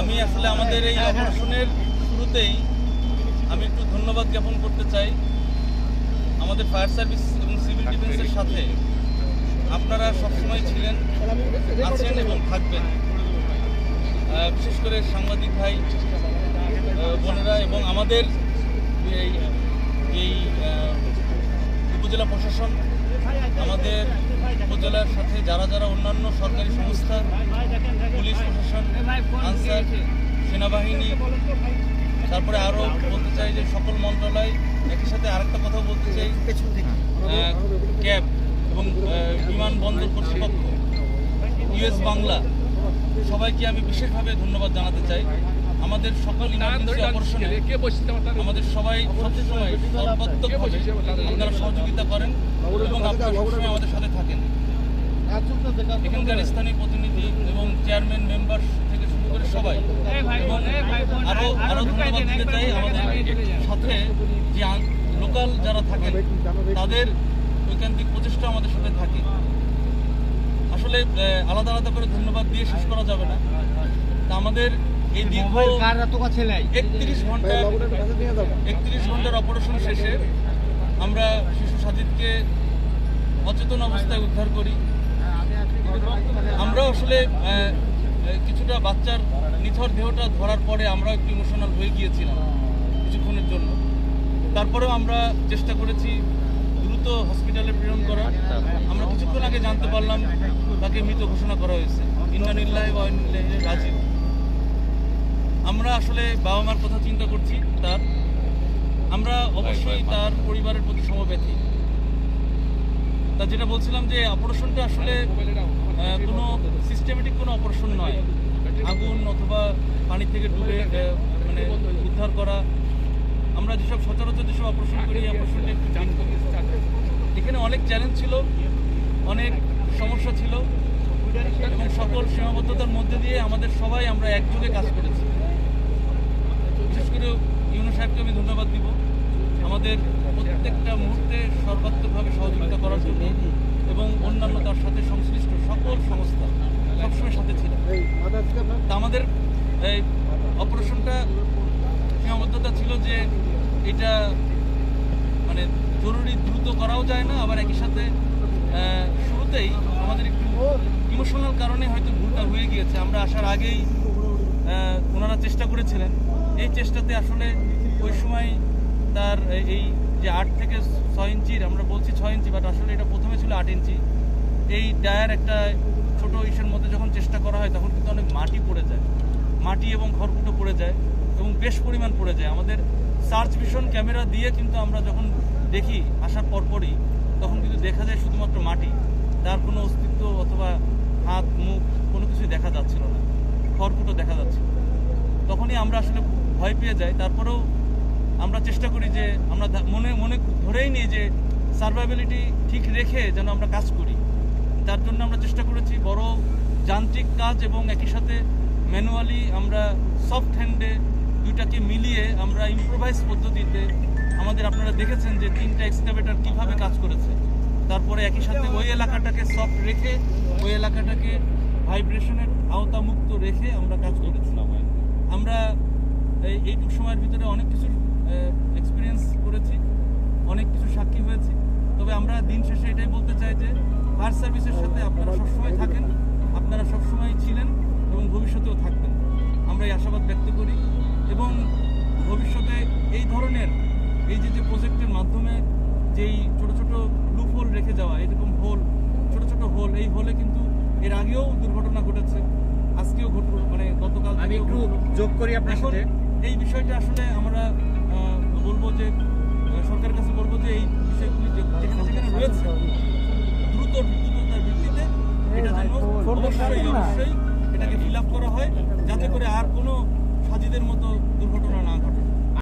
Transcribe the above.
আমি আসলে আমাদের এই অপারেশনের শুরুতেই আমি একটু ধন্যবাদ জ্ঞাপন করতে চাই আমাদের ফায়ার সার্ভিস এবং সিভিল ডিফেন্সের সাথে আপনারা সবসময় ছিলেন, আছেন এবং থাকবেন। বিশেষ করে সাংবাদিক ভাই বোনেরা এবং আমাদের এই উপজেলা প্রশাসন, আমাদের উপজেলার সাথে যারা যারা অন্যান্য সরকারি সংস্থা, পুলিশ প্রশাসন, আনসার, সেনাবাহিনী, তারপরে আরও বলতে চাই যে সকল মন্ত্রণালয়, একই সাথে আরেকটা কথা বলতে চাই ক্যাব এবং বিমানবন্দর কর্তৃপক্ষ, ইউএস বাংলা, সবাইকে আমি বিশেষভাবে ধন্যবাদ জানাতে চাই। আমাদের সকল ইমার্জেন্সি অপারেশনে আমাদের সবাই সবসময় সর্বাত্মকভাবে আপনারা সহযোগিতা করেন এবং আপনারা সবসময় আমাদের সাথে থাকেন। এখানকার স্থানীয় প্রতিনিধি এবং চেয়ারম্যান মেম্বার থেকে শুরু করে সবাই, এবং আরো ধন্যবাদ দিতে চাই আমাদের সাথে যে লোকাল যারা থাকেন তাদের ঐকান্তিক প্রচেষ্টা আমাদের সাথে থাকে। আসলে আলাদা আলাদা করে ধন্যবাদ দিয়ে শেষ করা যাবে না। তা আমাদের এই দীর্ঘ 31 ঘন্টার অপারেশন শেষে আমরা শিশু সাজিদকে অচেতন অবস্থায় উদ্ধার করি। আমরা আসলে কিছুটা বাচ্চার নিথর দেহটা ধরার পরে আমরা একটু ইমোশনাল হয়ে গিয়েছিলাম কিছুক্ষণের জন্য। তারপরেও আমরা চেষ্টা করেছি দ্রুত হসপিটালে প্রেরণ করা। আমরা কিছুক্ষণ আগে জানতে পারলাম তাকে মৃত ঘোষণা করা হয়েছে। ইন্না লিল্লাহি ওয়া ইন্না ইলাইহি রাজিউন। আমরা আসলে বাবা মার কথা চিন্তা করছি তার, আমরা অবশ্যই তার পরিবারের প্রতি সমবেদী। তা যেটা বলছিলাম যে অপারেশনটা আসলে কোনো সিস্টেমেটিক কোনো অপারেশন নয়। আগুন অথবা পানি থেকে ডুবে মানে উদ্ধার করা, আমরা যেসব সচরাচর যেসব অপারেশন করি এই অপারেশনটা একটু জানতে। এখানে অনেক চ্যালেঞ্জ ছিল, অনেক সমস্যা ছিল এবং সকল সীমাবদ্ধতার মধ্যে দিয়ে আমাদের সবাই আমরা একযোগে কাজ করেছি। বিশেষ করে ইউনো সাহেবকে আমি ধন্যবাদ দিব আমাদের প্রত্যেকটা মুহূর্তে সর্বাত্মকভাবে সহযোগিতা করার জন্য, এবং অন্যান্য তার সাথে সংশ্লিষ্ট সকল সংস্থা সবসময় সাথে ছিল। তা আমাদের এই অপারেশনটা সীমাবদ্ধতা ছিল যে এটা মানে জরুরি দ্রুত করাও যায় না, আবার একই সাথে শুরুতেই আমাদের একটু ইমোশনাল কারণে হয়তো ভুলটা হয়ে গিয়েছে। আমরা আসার আগেই ওনারা চেষ্টা করেছিলেন, এই চেষ্টাতে আসলে ওই সময় তার এই যে 8 থেকে 6 ইঞ্চির, আমরা বলছি 6 ইঞ্চি, বাট আসলে এটা প্রথমে ছিল 8 ইঞ্চি, এই ডায়ার একটা ছোট ইসের মধ্যে যখন চেষ্টা করা হয় তখন কিন্তু অনেক মাটি পড়ে যায়, মাটি এবং খড়কুটো পড়ে যায় এবং বেশ পরিমাণ পড়ে যায়। আমাদের সার্চ ভিশন ক্যামেরা দিয়ে কিন্তু আমরা যখন দেখি আসার পরপরই, তখন কিন্তু দেখা যায় শুধুমাত্র মাটি, তার কোনো অস্তিত্ব অথবা হাত মুখ কোনো কিছুই দেখা যাচ্ছিল না, খড়কুটো দেখা যাচ্ছিল। তখনই আমরা আসলে ভয় পেয়ে যাই। তারপরেও আমরা চেষ্টা করি যে আমরা মনে ধরেই নিই যে সার্ভাইবিলিটি ঠিক রেখে যেন আমরা কাজ করি। তার জন্য আমরা চেষ্টা করেছি বড় যান্ত্রিক কাজ এবং একই সাথে ম্যানুয়ালি আমরা সফট হ্যান্ডে দুইটাকে মিলিয়ে আমরা ইম্প্রোভাইজ পদ্ধতিতে আমাদের, আপনারা দেখেছেন যে 3টা এক্সকাভেটর কীভাবে কাজ করেছে। তারপরে একই সাথে ওই এলাকাটাকে সফট রেখে, ওই এলাকাটাকে ভাইব্রেশনের আওতামুক্ত রেখে আমরা কাজ করেছিলাম। আমরা এইটুকু সময়ের ভিতরে অনেক কিছু এক্সপিরিয়েন্স করেছি, অনেক কিছু সাক্ষী হয়েছি। তবে আমরা দিন শেষে এটাই বলতে চাই যে ফায়ার সার্ভিসের সাথে আপনারা সবসময় থাকেন, আপনারা সবসময় ছিলেন এবং ভবিষ্যতেও থাকবেন, আমরা এই আশাবাদ ব্যক্ত করি। এবং ভবিষ্যতে এই ধরনের এই যে প্রজেক্টের মাধ্যমে যেই ছোট ছোট লুপ হোল রেখে যাওয়া, এরকম হোল, ছোট ছোট হোল, এই হোলে কিন্তু এর আগেও দুর্ঘটনা ঘটেছে, আজকেও ঘটল, মানে গতকাল আমি একটু যোগ করি আপনার সাথে। এই বিষয়টা আসলে আমরা বলবো যে সরকারের কাছে বলবো যে এই বিষয়গুলি যেখানে যেখানে রয়েছে দ্রুততার ভিত্তিতে এটা যেন অবশ্যই এটাকে ফিল আপ করা হয়, যাতে করে আর কোনো সাজিদের মতো দুর্ঘটনা না ঘটে।